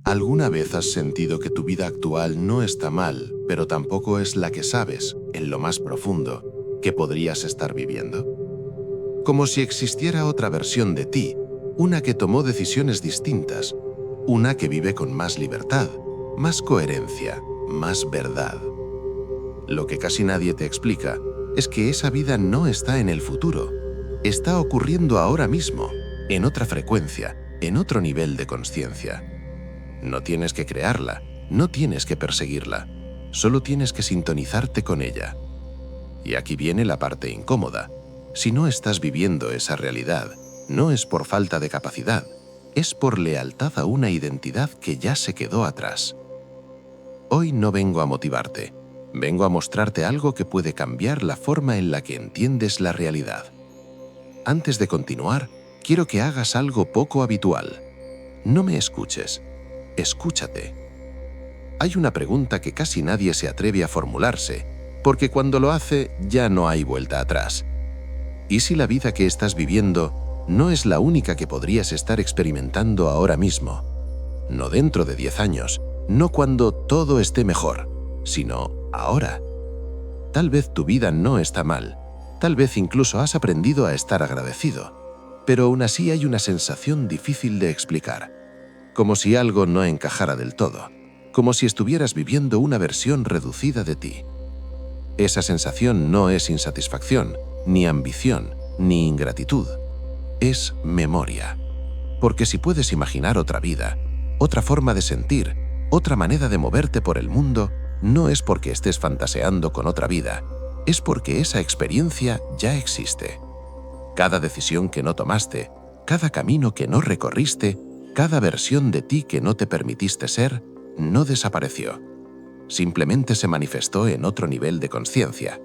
¿Alguna vez has sentido que tu vida actual no está mal, pero tampoco es la que sabes, en lo más profundo, que podrías estar viviendo? Como si existiera otra versión de ti, una que tomó decisiones distintas, una que vive con más libertad, más coherencia, más verdad. Lo que casi nadie te explica es que esa vida no está en el futuro, está ocurriendo ahora mismo, en otra frecuencia, en otro nivel de consciencia. No tienes que crearla, no tienes que perseguirla, solo tienes que sintonizarte con ella. Y aquí viene la parte incómoda. Si no estás viviendo esa realidad, no es por falta de capacidad, es por lealtad a una identidad que ya se quedó atrás. Hoy no vengo a motivarte, vengo a mostrarte algo que puede cambiar la forma en la que entiendes la realidad. Antes de continuar, quiero que hagas algo poco habitual. No me escuches. Escúchate. Hay una pregunta que casi nadie se atreve a formularse, porque cuando lo hace ya no hay vuelta atrás. ¿Y si la vida que estás viviendo no es la única que podrías estar experimentando ahora mismo? No dentro de 10 años, no cuando todo esté mejor, sino ahora. Tal vez tu vida no está mal, tal vez incluso has aprendido a estar agradecido, pero aún así hay una sensación difícil de explicar. Como si algo no encajara del todo, como si estuvieras viviendo una versión reducida de ti. Esa sensación no es insatisfacción, ni ambición, ni ingratitud. Es memoria. Porque si puedes imaginar otra vida, otra forma de sentir, otra manera de moverte por el mundo, no es porque estés fantaseando con otra vida, es porque esa experiencia ya existe. Cada decisión que no tomaste, cada camino que no recorriste, cada versión de ti que no te permitiste ser, no desapareció. Simplemente se manifestó en otro nivel de consciencia.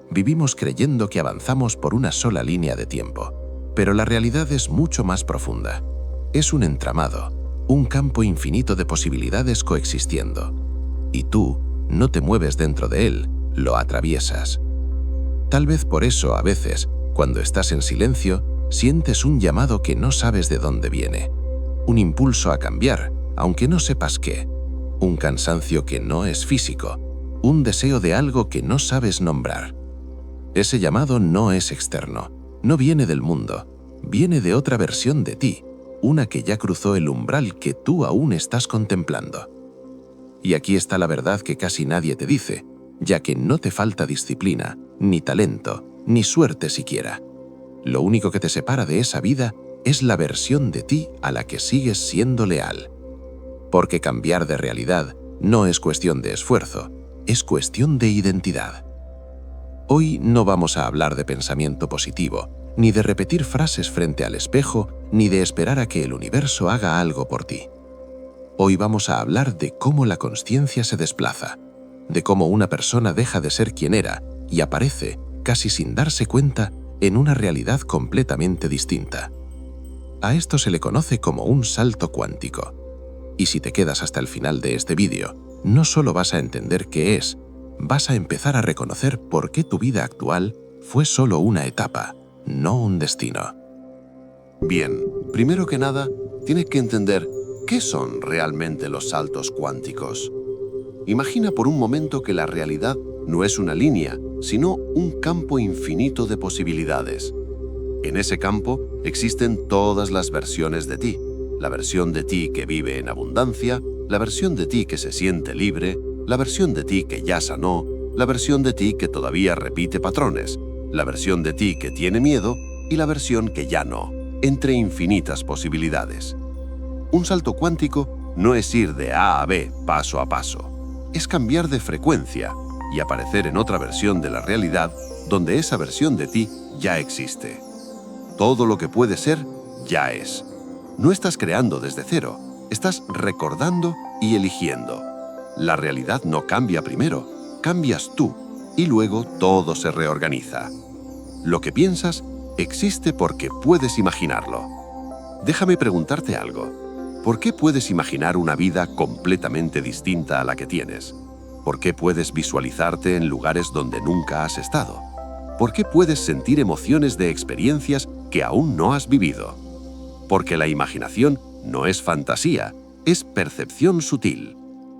Vivimos creyendo que avanzamos por una sola línea de tiempo, pero la realidad es mucho más profunda. Es un entramado, un campo infinito de posibilidades coexistiendo. Y tú no te mueves dentro de él, lo atraviesas. Tal vez por eso a veces, cuando estás en silencio, sientes un llamado que no sabes de dónde viene. Un impulso a cambiar, aunque no sepas qué. Un cansancio que no es físico. Un deseo de algo que no sabes nombrar. Ese llamado no es externo, no viene del mundo, viene de otra versión de ti, una que ya cruzó el umbral que tú aún estás contemplando. Y aquí está la verdad que casi nadie te dice, ya que no te falta disciplina, ni talento, ni suerte siquiera. Lo único que te separa de esa vida es la versión de ti a la que sigues siendo leal. Porque cambiar de realidad no es cuestión de esfuerzo, es cuestión de identidad. Hoy no vamos a hablar de pensamiento positivo, ni de repetir frases frente al espejo, ni de esperar a que el universo haga algo por ti. Hoy vamos a hablar de cómo la consciencia se desplaza, de cómo una persona deja de ser quien era y aparece, casi sin darse cuenta, en una realidad completamente distinta. A esto se le conoce como un salto cuántico. Y si te quedas hasta el final de este vídeo, no solo vas a entender qué es, vas a empezar a reconocer por qué tu vida actual fue solo una etapa, no un destino. Bien, primero que nada, tienes que entender qué son realmente los saltos cuánticos. Imagina por un momento que la realidad no es una línea, sino un campo infinito de posibilidades. En ese campo existen todas las versiones de ti. La versión de ti que vive en abundancia, la versión de ti que se siente libre, la versión de ti que ya sanó, la versión de ti que todavía repite patrones, la versión de ti que tiene miedo y la versión que ya no, entre infinitas posibilidades. Un salto cuántico no es ir de A a B paso a paso, es cambiar de frecuencia y aparecer en otra versión de la realidad donde esa versión de ti ya existe. Todo lo que puede ser, ya es. No estás creando desde cero, estás recordando y eligiendo. La realidad no cambia primero, cambias tú, y luego todo se reorganiza. Lo que piensas existe porque puedes imaginarlo. Déjame preguntarte algo. ¿Por qué puedes imaginar una vida completamente distinta a la que tienes? ¿Por qué puedes visualizarte en lugares donde nunca has estado? ¿Por qué puedes sentir emociones de experiencias que aún no has vivido? Porque la imaginación no es fantasía, es percepción sutil.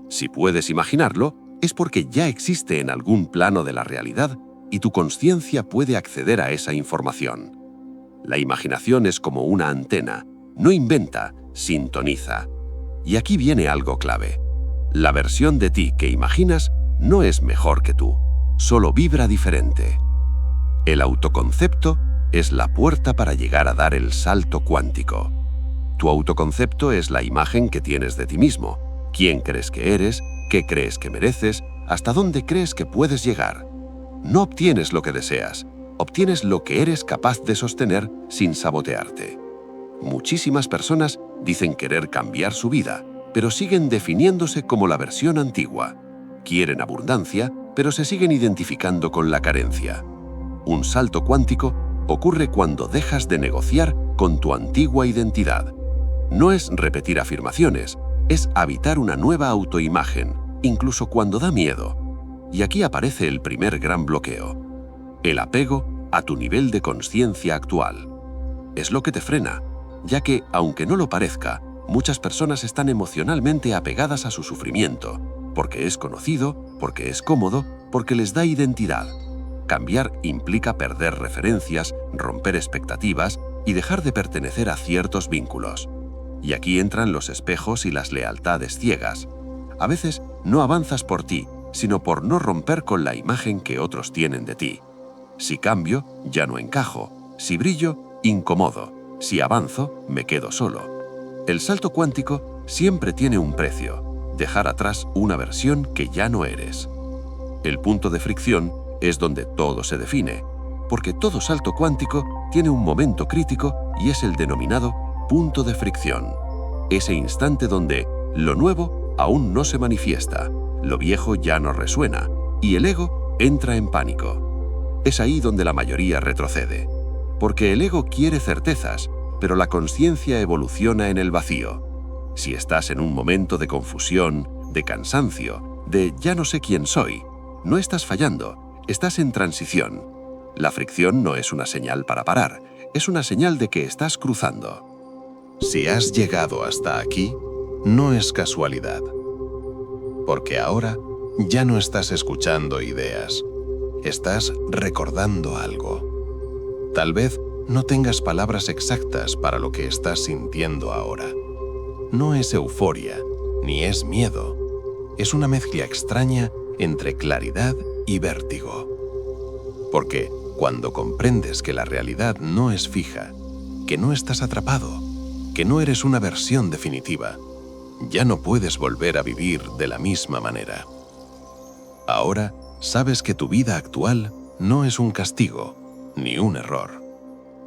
Si puedes imaginarlo, es porque ya existe en algún plano de la realidad y tu consciencia puede acceder a esa información. La imaginación es como una antena, no inventa, sintoniza. Y aquí viene algo clave. La versión de ti que imaginas no es mejor que tú, solo vibra diferente. El autoconcepto es la puerta para llegar a dar el salto cuántico. Tu autoconcepto es la imagen que tienes de ti mismo, quién crees que eres, qué crees que mereces, hasta dónde crees que puedes llegar. No obtienes lo que deseas, obtienes lo que eres capaz de sostener sin sabotearte. Muchísimas personas dicen querer cambiar su vida, pero siguen definiéndose como la versión antigua. Quieren abundancia, pero se siguen identificando con la carencia. Un salto cuántico ocurre cuando dejas de negociar con tu antigua identidad. No es repetir afirmaciones, es habitar una nueva autoimagen, incluso cuando da miedo. Y aquí aparece el primer gran bloqueo: el apego a tu nivel de conciencia actual. Es lo que te frena, ya que, aunque no lo parezca, muchas personas están emocionalmente apegadas a su sufrimiento, porque es conocido, porque es cómodo, porque les da identidad. Cambiar implica perder referencias, romper expectativas y dejar de pertenecer a ciertos vínculos. Y aquí entran los espejos y las lealtades ciegas. A veces no avanzas por ti, sino por no romper con la imagen que otros tienen de ti. Si cambio, ya no encajo. Si brillo, incomodo. Si avanzo, me quedo solo. El salto cuántico siempre tiene un precio: dejar atrás una versión que ya no eres. El punto de fricción es donde todo se define, porque todo salto cuántico tiene un momento crítico y es el denominado punto de fricción. Ese instante donde lo nuevo aún no se manifiesta, lo viejo ya no resuena y el ego entra en pánico. Es ahí donde la mayoría retrocede, porque el ego quiere certezas, pero la conciencia evoluciona en el vacío. Si estás en un momento de confusión, de cansancio, de ya no sé quién soy, no estás fallando, estás en transición. La fricción no es una señal para parar, es una señal de que estás cruzando. Si has llegado hasta aquí, no es casualidad. Porque ahora ya no estás escuchando ideas, estás recordando algo. Tal vez no tengas palabras exactas para lo que estás sintiendo ahora. No es euforia, ni es miedo. Es una mezcla extraña entre claridad y vértigo. Porque cuando comprendes que la realidad no es fija, que no estás atrapado, que no eres una versión definitiva, ya no puedes volver a vivir de la misma manera. Ahora sabes que tu vida actual no es un castigo, ni un error.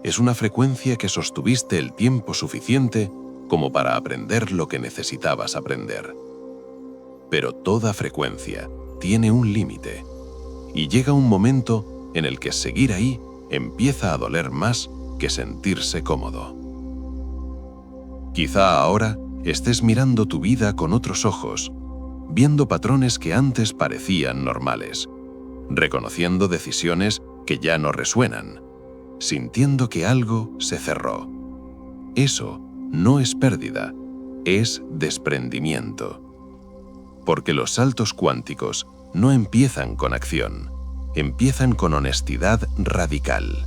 Es una frecuencia que sostuviste el tiempo suficiente como para aprender lo que necesitabas aprender. Pero toda frecuencia tiene un límite, y llega un momento en el que seguir ahí empieza a doler más que sentirse cómodo. Quizá ahora estés mirando tu vida con otros ojos, viendo patrones que antes parecían normales, reconociendo decisiones que ya no resuenan, sintiendo que algo se cerró. Eso no es pérdida, es desprendimiento. Porque los saltos cuánticos no empiezan con acción, empiezan con honestidad radical,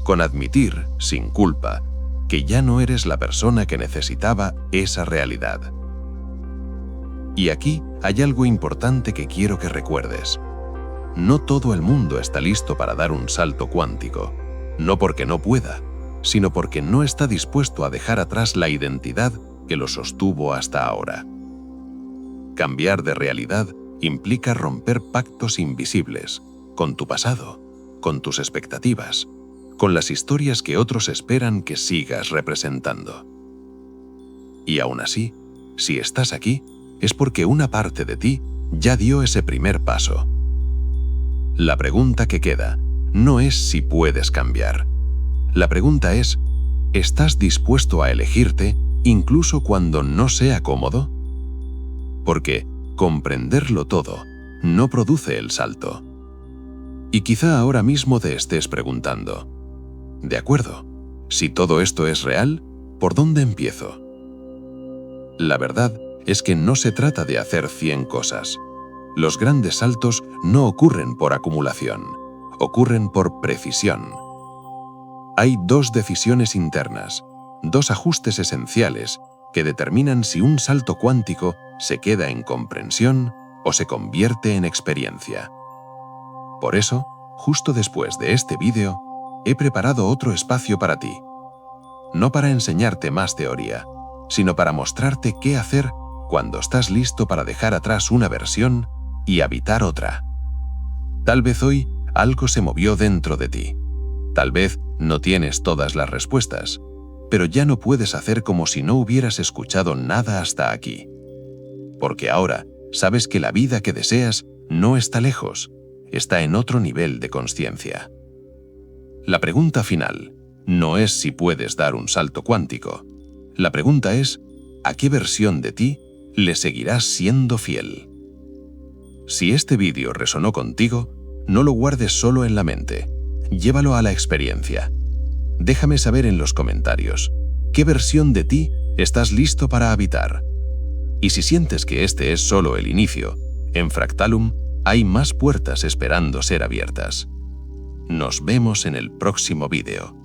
con admitir, sin culpa, que ya no eres la persona que necesitaba esa realidad. Y aquí hay algo importante que quiero que recuerdes. No todo el mundo está listo para dar un salto cuántico, no porque no pueda, sino porque no está dispuesto a dejar atrás la identidad que lo sostuvo hasta ahora. Cambiar de realidad implica romper pactos invisibles, con tu pasado, con tus expectativas, con las historias que otros esperan que sigas representando. Y aún así, si estás aquí, es porque una parte de ti ya dio ese primer paso. La pregunta que queda no es si puedes cambiar. La pregunta es, ¿estás dispuesto a elegirte incluso cuando no sea cómodo? Porque comprenderlo todo no produce el salto. Y quizá ahora mismo te estés preguntando, de acuerdo, si todo esto es real, ¿por dónde empiezo? La verdad es que no se trata de hacer 100 cosas. Los grandes saltos no ocurren por acumulación, ocurren por precisión. Hay 2 decisiones internas, 2 ajustes esenciales que determinan si un salto cuántico se queda en comprensión o se convierte en experiencia. Por eso, justo después de este vídeo, he preparado otro espacio para ti. No para enseñarte más teoría, sino para mostrarte qué hacer cuando estás listo para dejar atrás una versión y habitar otra. Tal vez hoy algo se movió dentro de ti. Tal vez no tienes todas las respuestas, pero ya no puedes hacer como si no hubieras escuchado nada hasta aquí. Porque ahora sabes que la vida que deseas no está lejos, está en otro nivel de consciencia. La pregunta final no es si puedes dar un salto cuántico. La pregunta es, ¿a qué versión de ti le seguirás siendo fiel? Si este vídeo resonó contigo, no lo guardes solo en la mente. Llévalo a la experiencia. Déjame saber en los comentarios qué versión de ti estás listo para habitar. Y si sientes que este es solo el inicio, en Fractalum hay más puertas esperando ser abiertas. Nos vemos en el próximo vídeo.